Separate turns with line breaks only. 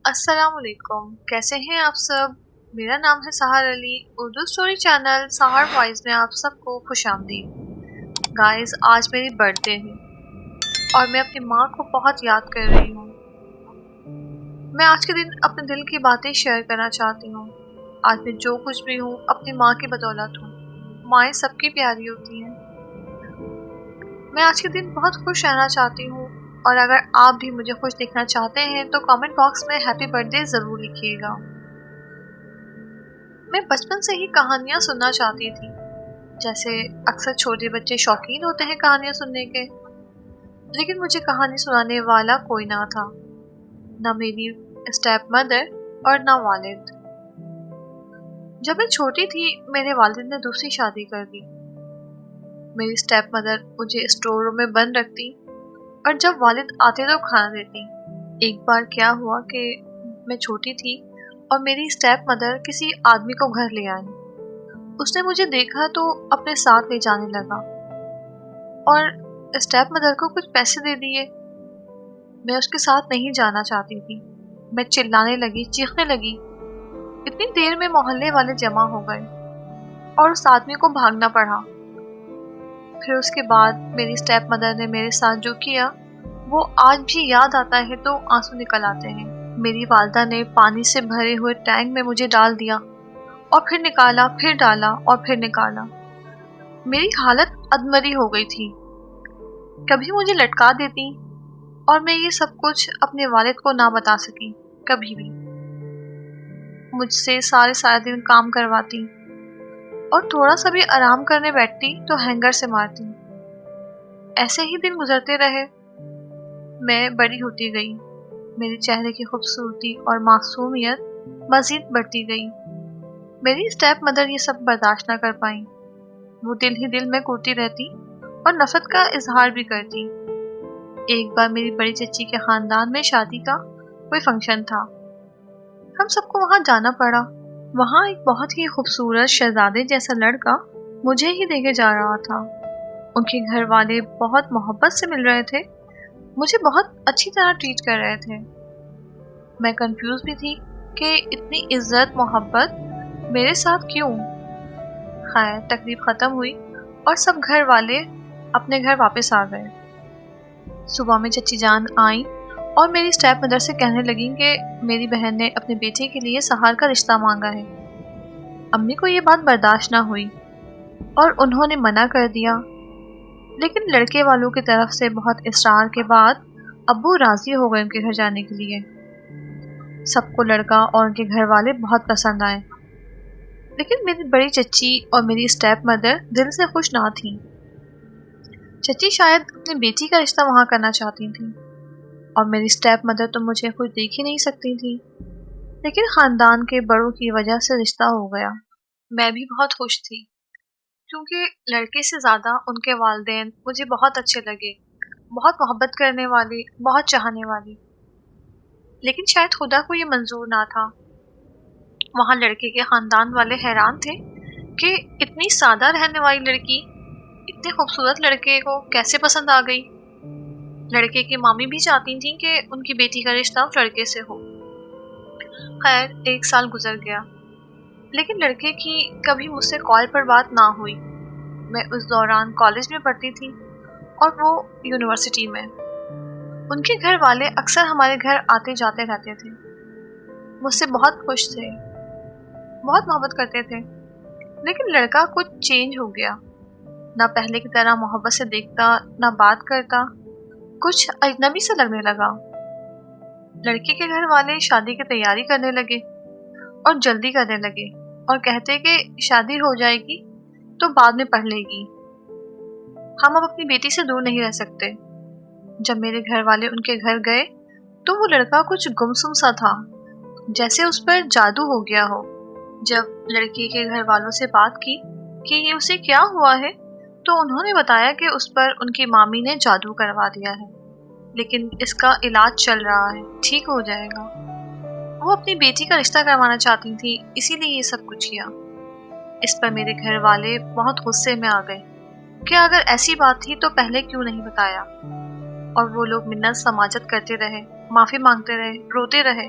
السلام علیکم، کیسے ہیں آپ سب؟ میرا نام ہے سحر علی۔ اردو سٹوری چینل سحر وائز میں آپ سب کو خوش آمدید۔ گائز، آج میری برتھ ڈے ہے اور میں اپنی ماں کو بہت یاد کر رہی ہوں۔ میں آج کے دن اپنے دل کی باتیں شیئر کرنا چاہتی ہوں۔ آج میں جو کچھ بھی ہوں اپنی ماں کی بدولت ہوں۔ مائیں سب کی پیاری ہوتی ہیں۔ میں آج کے دن بہت خوش رہنا چاہتی ہوں، اور اگر آپ بھی مجھے خوش دیکھنا چاہتے ہیں تو کامنٹ باکس میں ہیپی برتھ ڈے ضرور لکھیے گا۔ میں بچپن سے ہی کہانیاں سننا چاہتی تھی، جیسے اکثر چھوٹے بچے شوقین ہوتے ہیں کہانیاں سننے کے، لیکن مجھے کہانی سنانے والا کوئی نہ تھا، نہ میری اسٹیپ مدر اور نہ والد۔ جب میں چھوٹی تھی میرے والد نے دوسری شادی کر دی۔ میری اسٹیپ مدر مجھے اسٹور روم میں بند رکھتی اور جب والد آتے تو کھانا دیتی۔ ایک بار کیا ہوا کہ میں چھوٹی تھی اور میری اسٹیپ مدر کسی آدمی کو گھر لے آئی۔ اس نے مجھے دیکھا تو اپنے ساتھ لے جانے لگا اور اسٹیپ مدر کو کچھ پیسے دے دیے۔ میں اس کے ساتھ نہیں جانا چاہتی تھی۔ میں چلانے لگی، چیخنے لگی۔ اتنی دیر میں محلے والے جمع ہو گئے اور اس آدمی کو بھاگنا پڑا۔ پھر اس کے بعد میری اسٹیپ مدر نے میرے ساتھ جو کیا وہ آج بھی یاد آتا ہے تو آنسو نکل آتے ہیں۔ میری والدہ نے پانی سے بھرے ہوئے ٹینک میں مجھے ڈال دیا اور پھر نکالا، پھر ڈالا اور پھر نکالا۔ میری حالت ادمری ہو گئی تھی۔ کبھی مجھے لٹکا دیتی اور میں یہ سب کچھ اپنے والد کو نہ بتا سکی کبھی بھی۔ مجھ سے سارے دن کام کرواتی اور تھوڑا سا بھی آرام کرنے بیٹھتی تو ہینگر سے مارتی۔ ایسے ہی دن گزرتے رہے۔ میں بڑی ہوتی گئی۔ میرے چہرے کی خوبصورتی اور معصومیت مزید بڑھتی گئی۔ میری اسٹیپ مدر یہ سب برداشت نہ کر پائیں۔ وہ دل ہی دل میں کوٹتی رہتی اور نفرت کا اظہار بھی کرتی۔ ایک بار میری بڑی چچی کے خاندان میں شادی کا کوئی فنکشن تھا۔ ہم سب کو وہاں جانا پڑا۔ وہاں ایک بہت ہی خوبصورت شہزادے جیسا لڑکا مجھے ہی دیکھے جا رہا تھا۔ ان کے گھر والے بہت محبت سے مل رہے تھے، مجھے بہت اچھی طرح ٹریٹ کر رہے تھے۔ میں کنفیوز بھی تھی کہ اتنی عزت محبت میرے ساتھ کیوں؟ خیر، تقریب ختم ہوئی اور سب گھر والے اپنے گھر واپس آ گئے۔ صبح میں چچی جان آئیں اور میری اسٹیپ مدر سے کہنے لگیں کہ میری بہن نے اپنے بیٹے کے لیے سحر کا رشتہ مانگا ہے۔ امی کو یہ بات برداشت نہ ہوئی اور انہوں نے منع کر دیا، لیکن لڑکے والوں کی طرف سے بہت اصرار کے بعد ابو راضی ہو گئے ان کے گھر جانے کے لیے۔ سب کو لڑکا اور ان کے گھر والے بہت پسند آئے، لیکن میری بڑی چچی اور میری اسٹیپ مدر دل سے خوش نہ تھیں۔ چچی شاید اپنی بیٹی کا رشتہ وہاں کرنا چاہتی تھیں اور میری اسٹیپ مدر تو مجھے خوش دیکھ ہی نہیں سکتی تھی، لیکن خاندان کے بڑوں کی وجہ سے رشتہ ہو گیا۔ میں بھی بہت خوش تھی کیونکہ لڑکے سے زیادہ ان کے والدین مجھے بہت اچھے لگے، بہت محبت کرنے والے، بہت چاہنے والے۔ لیکن شاید خدا کو یہ منظور نہ تھا۔ وہاں لڑکے کے خاندان والے حیران تھے کہ اتنی سادہ رہنے والی لڑکی اتنے خوبصورت لڑکے کو کیسے پسند آ گئی۔ لڑکے کی مامی بھی چاہتی تھیں کہ ان کی بیٹی کا رشتہ اس لڑکے سے ہو۔ خیر، 1 سال گزر گیا، لیکن لڑکے کی کبھی مجھ سے کال پر بات نہ ہوئی۔ میں اس دوران کالج میں پڑھتی تھی اور وہ یونیورسٹی میں۔ ان کے گھر والے اکثر ہمارے گھر آتے جاتے رہتے تھے، مجھ سے بہت خوش تھے، بہت محبت کرتے تھے، لیکن لڑکا کچھ چینج ہو گیا۔ نہ پہلے کی طرح محبت سے دیکھتا، نہ بات کرتا، کچھ اجنبی سے لگنے لگا۔ لڑکے کے گھر والے شادی کی تیاری کرنے لگے اور جلدی کرنے لگے اور کہتے کہ شادی ہو جائے گی تو بعد میں پڑھ لے گی، ہم اب اپنی بیٹی سے دور نہیں رہ سکتے۔ جب میرے گھر والے ان کے گھر گئے تو وہ لڑکا کچھ گمسم سا تھا، جیسے اس پر جادو ہو گیا ہو۔ جب لڑکی کے گھر والوں سے بات کی کہ یہ اسے کیا ہوا ہے تو انہوں نے بتایا کہ اس پر ان کی مامی نے جادو کروا دیا ہے، لیکن اس کا علاج چل رہا ہے، ٹھیک ہو جائے گا۔ وہ اپنی بیٹی کا رشتہ کروانا چاہتی تھی، اسی لیے یہ سب کچھ کیا۔ اس پر میرے گھر والے بہت غصے میں آ گئے کہ اگر ایسی بات تھی تو پہلے کیوں نہیں بتایا، اور وہ لوگ منت سماجت کرتے رہے، معافی مانگتے رہے، روتے رہے۔